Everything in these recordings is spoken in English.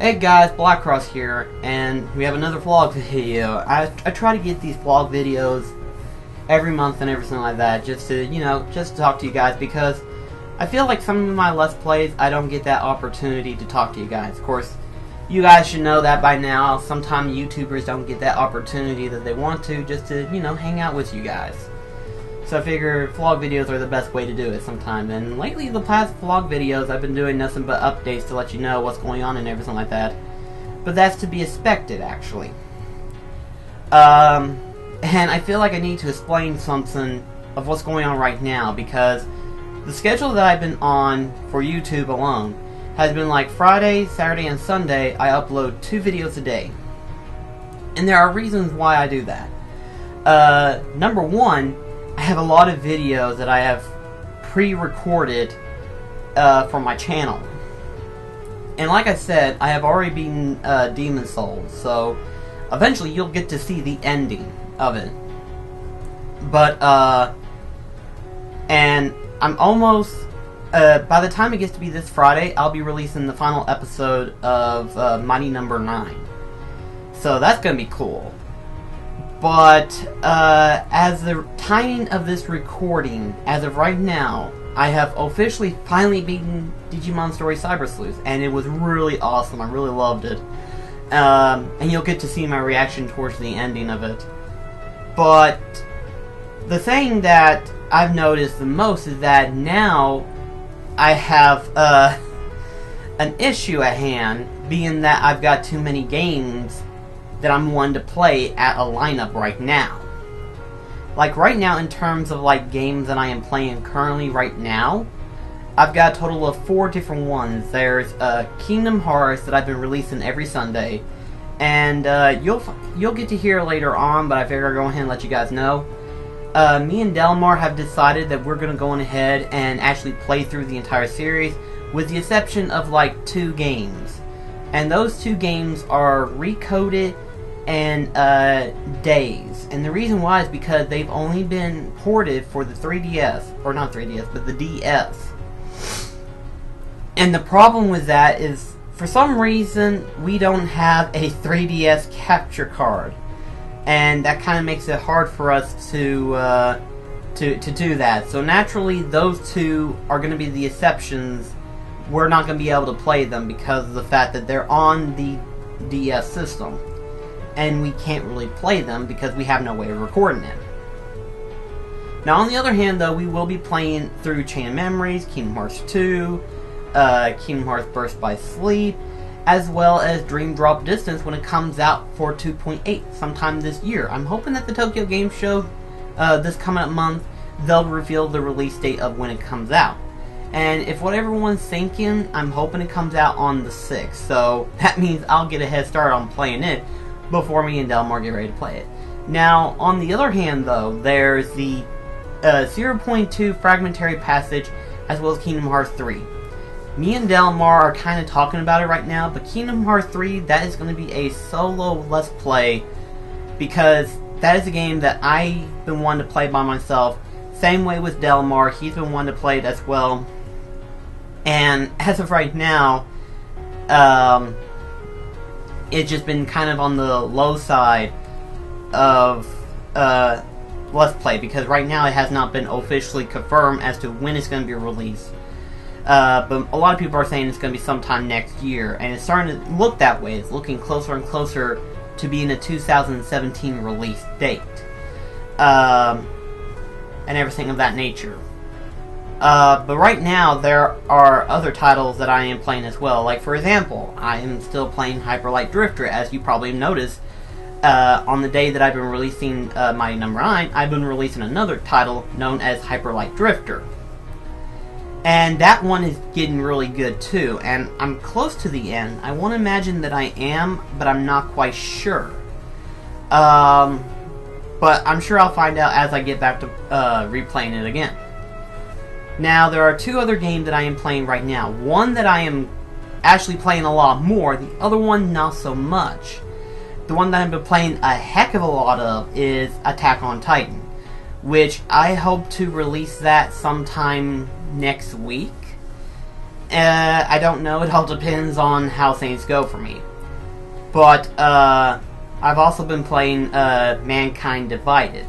Hey guys, Blackcross here, and we have another vlog video. I try to get these vlog videos every month and everything like that, just to, just to talk to you guys, because I feel like some of my Let's Plays, I don't get that opportunity to talk to you guys. Of course, you guys should know that by now. Sometimes YouTubers don't get that opportunity that they want to, just to, hang out with you guys. So I figure vlog videos are the best way to do it sometimes. And lately, the past vlog videos, I've been doing nothing but updates to let you know what's going on and everything like that. But that's to be expected, actually. And I feel like I need to explain something of what's going on right now, because the schedule that I've been on for YouTube alone has been like Friday, Saturday, and Sunday. I upload 2 videos a day. And there are reasons why I do that. Number one, I have a lot of videos that I have pre-recorded for my channel. And like I said, I have already beaten Demon Souls, so eventually you'll get to see the ending of it. But, and I'm almost, by the time it gets to be this Friday, I'll be releasing the final episode of Mighty Number 9. So that's gonna be cool. But, as the timing of this recording, as of right now, I have officially finally beaten Digimon Story Cyber Sleuth, and it was really awesome. I really loved it. And you'll get to see my reaction towards the ending of it. But the thing that I've noticed the most is that now I have an issue at hand, being that I've got too many games that I'm wanting to play at a lineup right now. Like right now, in terms of like games that I am playing currently right now, I've got a total of 4 different ones. There's Kingdom Hearts that I've been releasing every Sunday, and you'll get to hear later on, but I figure I'll go ahead and let you guys know. Me and Delmar have decided that we're gonna go on ahead and actually play through the entire series, with the exception of like 2 games. And those 2 games are Recoded and Days. And the reason why is because they've only been ported for the 3DS, or not 3DS, but the DS. And the problem with that is, for some reason, we don't have a 3DS capture card. And that kind of makes it hard for us to do that. So naturally, those 2 are going to be the exceptions. We're not going to be able to play them because of the fact that they're on the DS system. And we can't really play them because we have no way of recording it. Now, on the other hand, though, we will be playing through Chain of Memories, Kingdom Hearts 2, Kingdom Hearts Burst by Sleep, as well as Dream Drop Distance when it comes out for 2.8 sometime this year. I'm hoping that the Tokyo Game Show this coming up month, they'll reveal the release date of when it comes out. And if what everyone's thinking, I'm hoping it comes out on the 6th. So that means I'll get a head start on playing it before me and Delmar get ready to play it. Now, on the other hand, though, there's the 0.2 Fragmentary Passage, as well as Kingdom Hearts 3. Me and Delmar are kind of talking about it right now, but Kingdom Hearts 3, that is going to be a solo Let's Play, because that is a game that I've been wanting to play by myself. Same way with Delmar, he's been wanting to play it as well. And as of right now, it's just been kind of on the low side of Let's Play, because right now it has not been officially confirmed as to when it's going to be released. But a lot of people are saying it's going to be sometime next year, and it's starting to look that way. It's looking closer and closer to being a 2017 release date, and everything of that nature. But right now, there are other titles that I am playing as well. Like, for example, I am still playing Hyper Light Drifter, as you probably noticed. On the day that I've been releasing Mighty Number 9, I've been releasing another title known as Hyper Light Drifter. And that one is getting really good, too. And I'm close to the end. I want to imagine that I am, but I'm not quite sure. But I'm sure I'll find out as I get back to replaying it again. Now, there are 2 other games that I am playing right now. One that I am actually playing a lot more, the other one not so much. The one that I've been playing a heck of a lot of is Attack on Titan, which I hope to release that sometime next week. I don't know. It all depends on how things go for me. But I've also been playing Mankind Divided.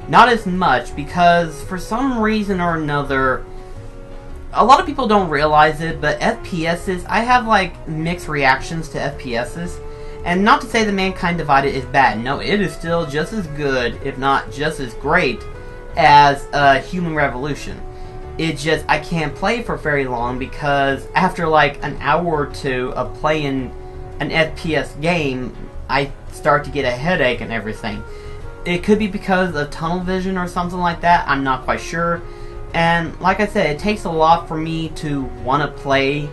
Not as much, because for some reason or another, a lot of people don't realize it, but FPSs, I have like mixed reactions to FPSs. And not to say that Mankind Divided is bad. No, it is still just as good, if not just as great, as Human Revolution. It just, I can't play for very long because after like an hour or two of playing an FPS game, I start to get a headache and everything. It could be because of tunnel vision or something like that, I'm not quite sure. And like I said, it takes a lot for me to want to play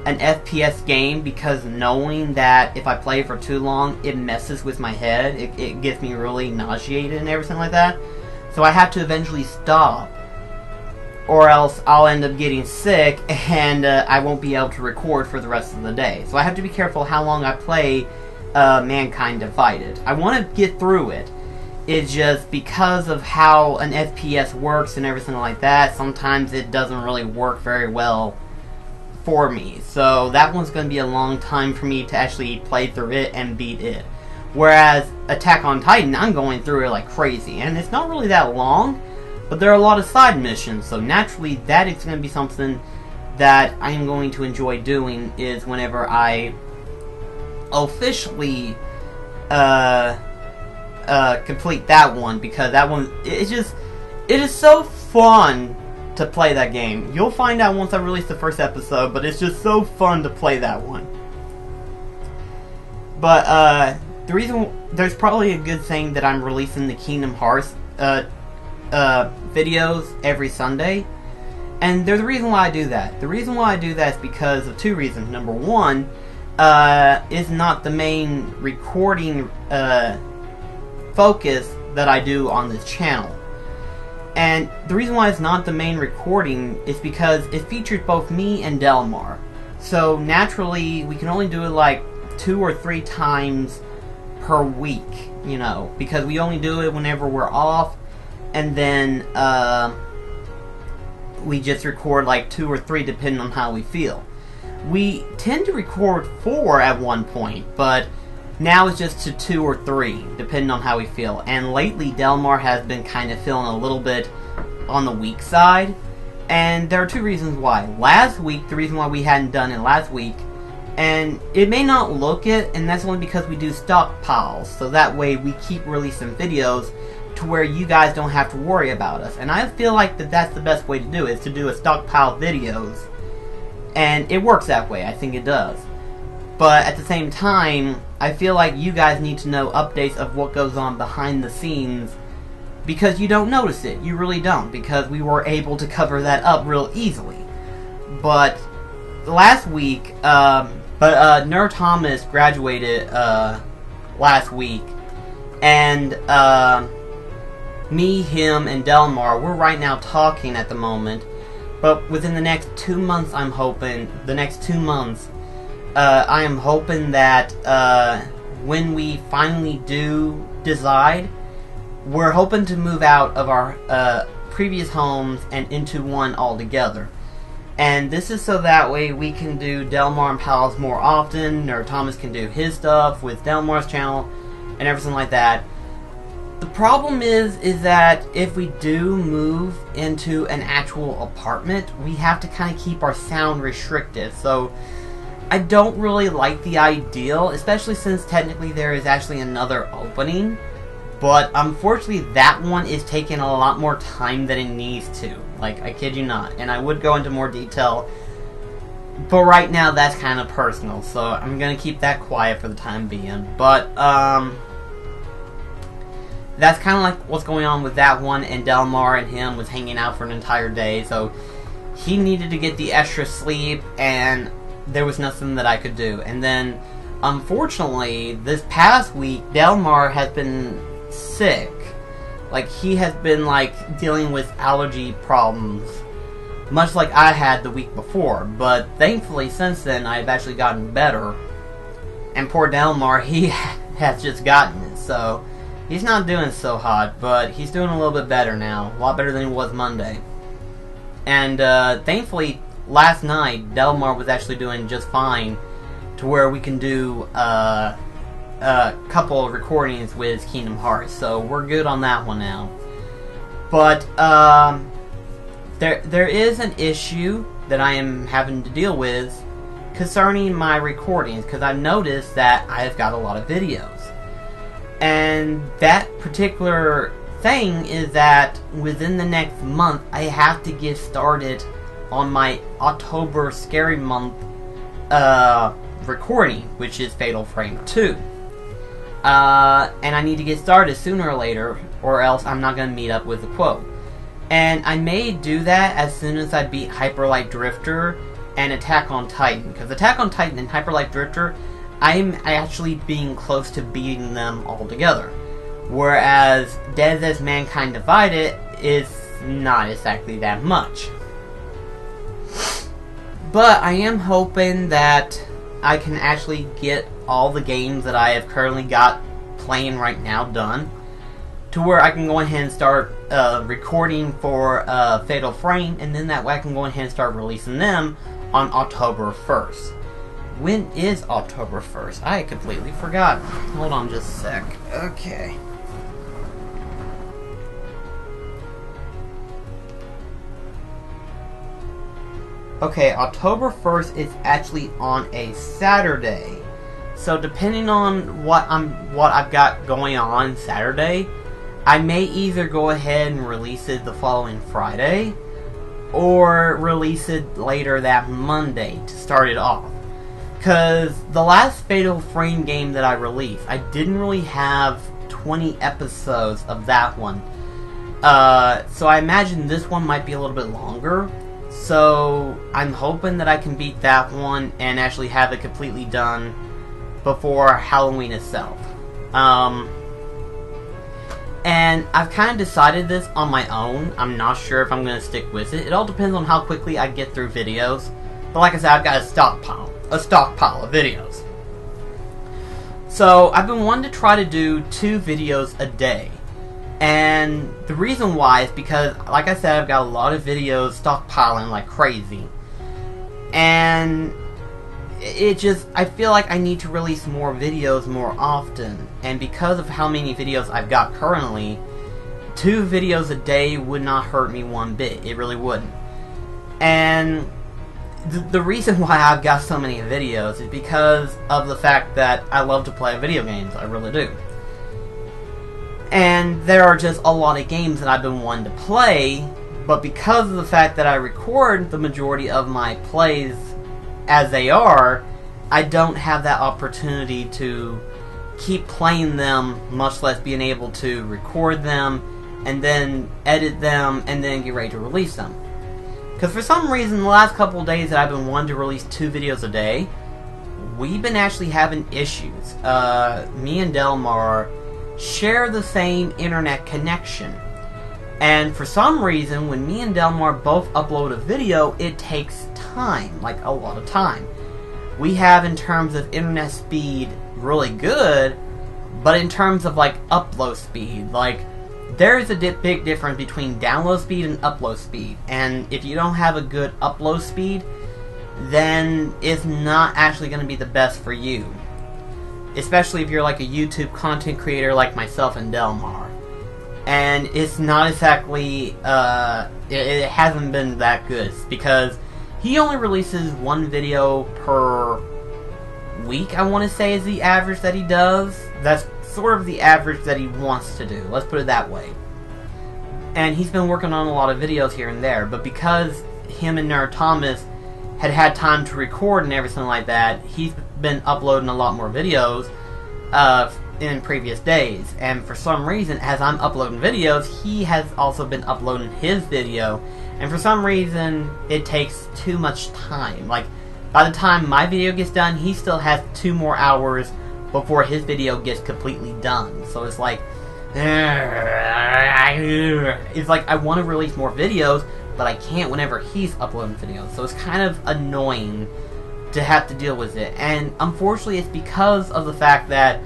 an FPS game, because knowing that if I play for too long, it messes with my head. It gets me really nauseated and everything like that. So I have to eventually stop, or else I'll end up getting sick and I won't be able to record for the rest of the day. So I have to be careful how long I play Mankind Divided. I want to get through it. It's just because of how an FPS works and everything like that, sometimes it doesn't really work very well for me. So that one's going to be a long time for me to actually play through it and beat it. Whereas Attack on Titan, I'm going through it like crazy. And it's not really that long, but there are a lot of side missions. So naturally, that is going to be something that I am going to enjoy doing, is whenever I officially complete that one. Because that one, it is so fun to play that game. You'll find out once I release the first episode, but it's just so fun to play that one. But the reason, there's probably a good thing that I'm releasing the Kingdom Hearts videos every Sunday, and there's a reason why I do that. The reason why I do that is because of two reasons. Number one, is not the main recording focus that I do on this channel. And the reason why it's not the main recording is because it features both me and Delmar. So naturally, we can only do it like 2 or 3 times per week, you know, because we only do it whenever we're off, and then we just record like 2 or 3 depending on how we feel. We tend to record 4 at one point, but now it's just to 2 or 3, depending on how we feel. And lately, Delmar has been kind of feeling a little bit on the weak side. And there are 2 reasons why. Last week, the reason why we hadn't done it last week, and it may not look it, and that's only because we do stockpiles. So that way we keep releasing videos to where you guys don't have to worry about us. And I feel like that's the best way to do it, is to do a stockpile videos. And it works that way, I think it does. But at the same time, I feel like you guys need to know updates of what goes on behind the scenes, because you don't notice it. You really don't, because we were able to cover that up real easily. But last week, NerdThomas graduated last week, and me, him, and Delmar, we're right now talking at the moment. But within the next 2 months, I'm hoping, I am hoping that when we finally do decide, we're hoping to move out of our previous homes and into one altogether. And this is so that way we can do Delmar and Pals more often. NerdThomas can do his stuff with Delmar's channel and everything like that. The problem is that if we do move into an actual apartment, we have to kind of keep our sound restricted. So I don't really like the ideal, especially since technically there is actually another opening. But unfortunately, that one is taking a lot more time than it needs to. Like, I kid you not. And I would go into more detail, but right now that's kind of personal, so I'm gonna keep that quiet for the time being. But that's kind of like what's going on with that one. And Delmar and him was hanging out for an entire day, so he needed to get the extra sleep, and there was nothing that I could do. And then, unfortunately, this past week, Delmar has been sick. Like, he has been, like, dealing with allergy problems, much like I had the week before. But thankfully, since then, I've actually gotten better. And poor Delmar, he has just gotten it, so he's not doing so hot, but he's doing a little bit better now. A lot better than he was Monday. And thankfully, last night, Delmar was actually doing just fine to where we can do a couple of recordings with Kingdom Hearts. So we're good on that one now. But there is an issue that I am having to deal with concerning my recordings, because I've noticed that I've got a lot of videos. And that particular thing is that within the next month, I have to get started on my October Scary Month recording, which is Fatal Frame 2. And I need to get started sooner or later, or else I'm not going to meet up with the quote. And I may do that as soon as I beat Hyper Light Drifter and Attack on Titan. Because Attack on Titan and Hyper Light Drifter, I'm actually being close to beating them all together. Whereas Dead as Mankind Divided is not exactly that much. But I am hoping that I can actually get all the games that I have currently got playing right now done, to where I can go ahead and start recording for Fatal Frame, and then that way I can go ahead and start releasing them on October 1st. When is October 1st? I completely forgot. Hold on just a sec. Okay. Okay, October 1st is actually on a Saturday. So depending on what I've got going on Saturday, I may either go ahead and release it the following Friday, or release it later that Monday to start it off. Because the last Fatal Frame game that I released, I didn't really have 20 episodes of that one. So I imagine this one might be a little bit longer. So I'm hoping that I can beat that one and actually have it completely done before Halloween itself. And I've kind of decided this on my own. I'm not sure if I'm going to stick with it. It all depends on how quickly I get through videos. But like I said, I've got a stockpile of videos. So I've been wanting to try to do 2 videos a day. And the reason why is because, like I said, I've got a lot of videos stockpiling like crazy. And it just, I feel like I need to release more videos more often. And because of how many videos I've got currently, 2 videos a day would not hurt me one bit. It really wouldn't. And the reason why I've got so many videos is because of the fact that I love to play video games. I really do. And there are just a lot of games that I've been wanting to play, but because of the fact that I record the majority of my plays as they are, I don't have that opportunity to keep playing them, much less being able to record them, and then edit them, and then get ready to release them. Because for some reason, the last couple of days that I've been wanting to release 2 videos a day, we've been actually having issues. Me and Delmar share the same internet connection. And for some reason, when me and Delmar both upload a video, it takes time, like a lot of time. We have, in terms of internet speed, really good, but in terms of like upload speed, like there's a big difference between download speed and upload speed. And if you don't have a good upload speed, then it's not actually going to be the best for you. Especially if you're like a YouTube content creator like myself and Delmar. And it's not exactly, it hasn't been that good, because he only releases 1 video per week, I want to say, is the average that he does. That's sort of the average that he wants to do, let's put it that way. And he's been working on a lot of videos here and there, but because him and NerdThomas had time to record and everything like that, he's been uploading a lot more videos in previous days. And for some reason, as I'm uploading videos, he has also been uploading his video. And for some reason, it takes too much time. Like, by the time my video gets done, he still has 2 more hours before his video gets completely done. So it's like, I want to release more videos, but I can't whenever he's uploading videos. So it's kind of annoying to have to deal with it. And unfortunately, it's because of the fact that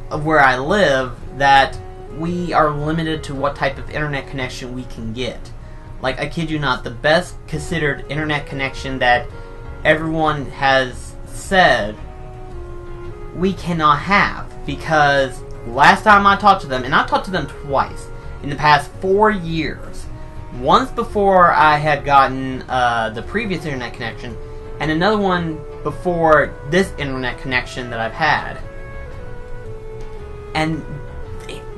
of where I live, that we are limited to what type of internet connection we can get. Like, I kid you not, the best considered internet connection that everyone has said we cannot have. Because last time I talked to them, and I've talked to them twice in the past 4 years. Once before I had gotten the previous internet connection, and another one before this internet connection that I've had. And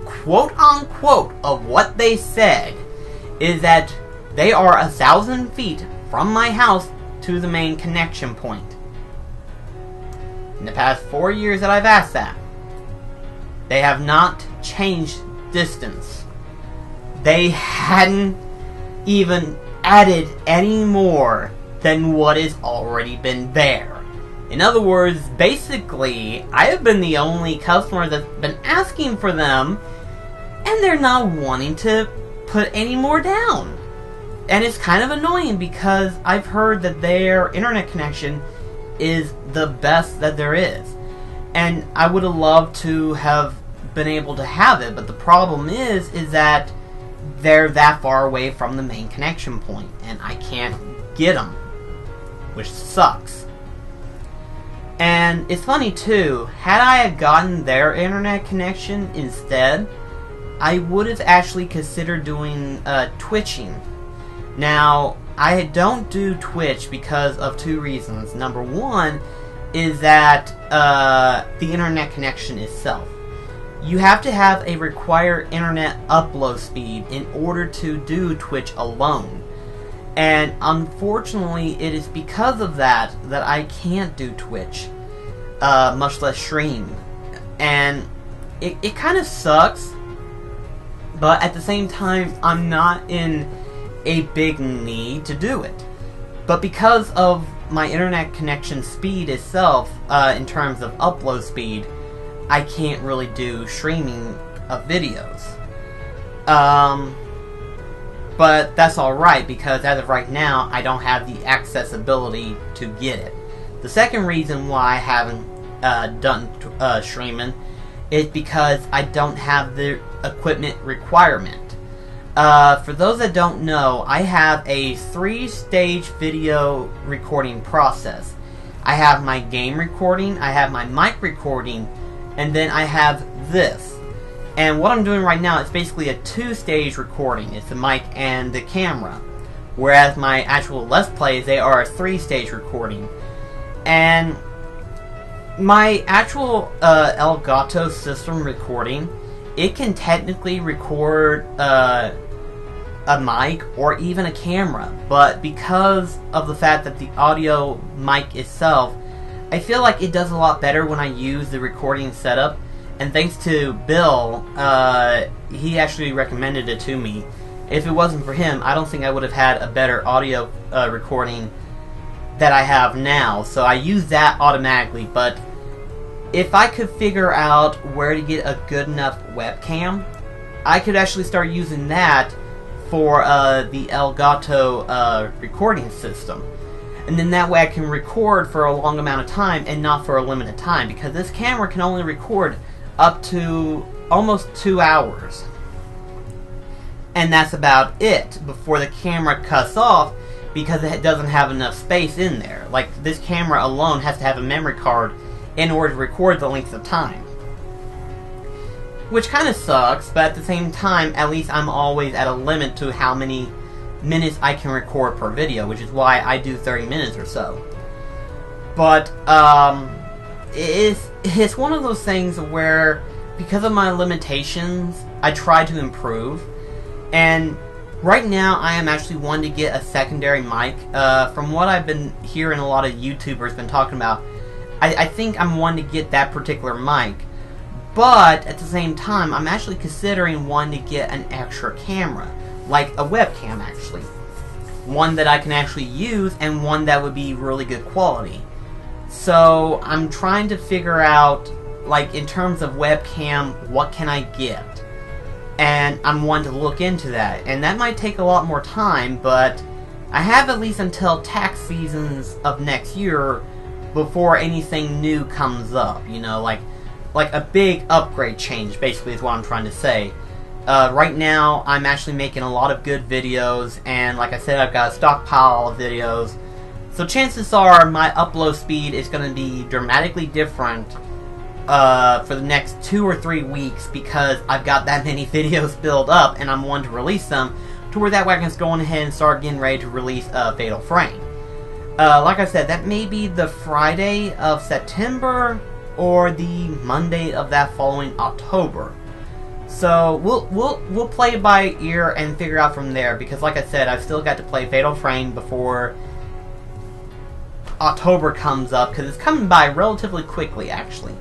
quote unquote of what they said is that they are 1,000 feet from my house to the main connection point. In the past 4 years that I've asked that, they have not changed distance. They hadn't even added any more than what has already been there. In other words, basically, I have been the only customer that's been asking for them, and they're not wanting to put any more down. And it's kind of annoying because I've heard that their internet connection is the best that there is. And I would have loved to have been able to have it, but the problem is that they're that far away from the main connection point, and I can't get them, which sucks. And it's funny too, had I had gotten their internet connection instead, I would have actually considered doing twitching. Now, I don't do Twitch because of 2 reasons. Number one is that the internet connection itself. You have to have a required internet upload speed in order to do Twitch alone. And unfortunately, it is because of that that I can't do Twitch, much less stream. And it kind of sucks, but at the same time, I'm not in a big need to do it. But because of my internet connection speed itself, in terms of upload speed, I can't really do streaming of videos. But that's alright, because as of right now, I don't have the accessibility to get it. The second reason why I haven't done streaming is because I don't have the equipment requirement. For those that don't know, I have a 3-stage video recording process. I have my game recording, I have my mic recording, and then I have this. And what I'm doing right now is basically a 2-stage recording. It's the mic and the camera. Whereas my actual Let's Plays, they are a 3-stage recording. And my actual Elgato system recording, it can technically record a mic or even a camera. But because of the fact that the audio mic itself, I feel like it does a lot better when I use the recording setup. And thanks to Bill, he actually recommended it to me. If it wasn't for him, I don't think I would have had a better audio recording that I have now. So I use that automatically. But if I could figure out where to get a good enough webcam, I could actually start using that for the Elgato recording system. And then that way I can record for a long amount of time and not for a limited time. Because this camera can only record up to almost 2 hours. And that's about it before the camera cuts off because it doesn't have enough space in there. Like, this camera alone has to have a memory card in order to record the length of time. Which kind of sucks, but at the same time, at least I'm always at a limit to how many minutes I can record per video, which is why I do 30 minutes or so. But, it's one of those things where, because of my limitations, I try to improve. And right now, I am actually wanting to get a secondary mic. From what I've been hearing a lot of YouTubers been talking about, I think I'm wanting to get that particular mic. But, at the same time, I'm actually considering wanting to get an extra camera. Like a webcam, actually. One that I can actually use, and one that would be really good quality. So, I'm trying to figure out, like, in terms of webcam, what can I get? And I'm wanting to look into that. And that might take a lot more time, but I have at least until tax seasons of next year before anything new comes up. You know, like a big upgrade change, basically, is what I'm trying to say. Right now, I'm actually making a lot of good videos, and like I said, I've got a stockpile of videos. So chances are my upload speed is going to be dramatically different for the next 2 or 3 weeks, because I've got that many videos built up, and I'm wanting to release them to where that way I can just go on ahead and start getting ready to release Fatal Frame. Like I said, that may be the Friday of September or the Monday of that following October. So we'll play it by ear and figure out from there, because like I said, I've still got to play Fatal Frame before October comes up, because it's coming by relatively quickly, actually.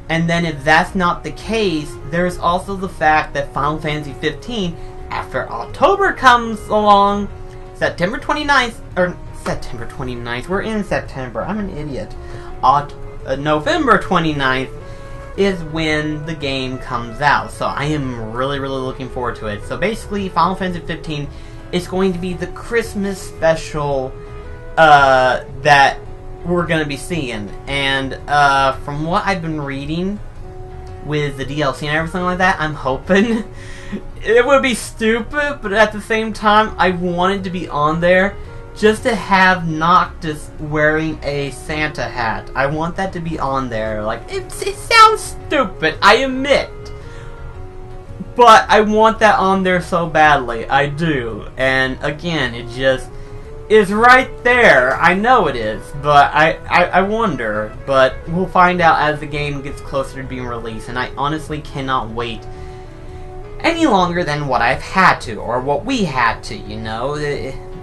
And then if that's not the case, there's also the fact that Final Fantasy 15, after October comes along, September 29th, or September 29th, we're in September, I'm an idiot. November 29th is when the game comes out. So I am really looking forward to it. So basically, Final Fantasy 15 is going to be the Christmas special that we're going to be seeing. And from what I've been reading with the DLC and everything like that, I'm hoping it would be stupid, but at the same time, I wanted to be on there just to have Noctis wearing a Santa hat. I want that to be on there. Like, it sounds stupid, I admit. But I want that on there so badly. I do. And again, it just is right there. I know it is, but I wonder. But we'll find out as the game gets closer to being released. And I honestly cannot wait any longer than what I've had to, or what we had to, you know.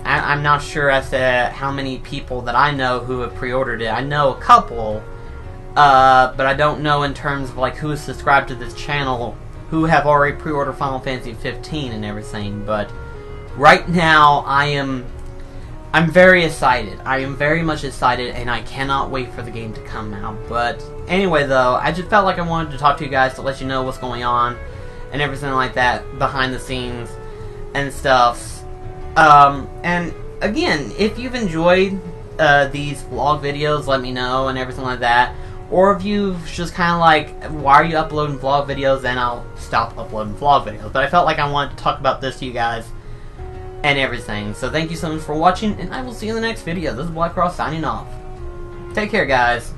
I'm not sure as to how many people that I know who have pre-ordered it. I know a couple, but I don't know in terms of like who is subscribed to this channel who have already pre-ordered Final Fantasy 15 and everything. But right now, I'm very excited. I am very much excited, and I cannot wait for the game to come out. But anyway, though, I just felt like I wanted to talk to you guys to let you know what's going on and everything like that behind the scenes and stuff. And again, if you've enjoyed these vlog videos, let me know and everything like that. Or if you've just kind of like, why are you uploading vlog videos, then I'll stop uploading vlog videos. But I felt like I wanted to talk about this to you guys and everything. So thank you so much for watching, and I will see you in the next video. This is Black Cross signing off. Take care, guys.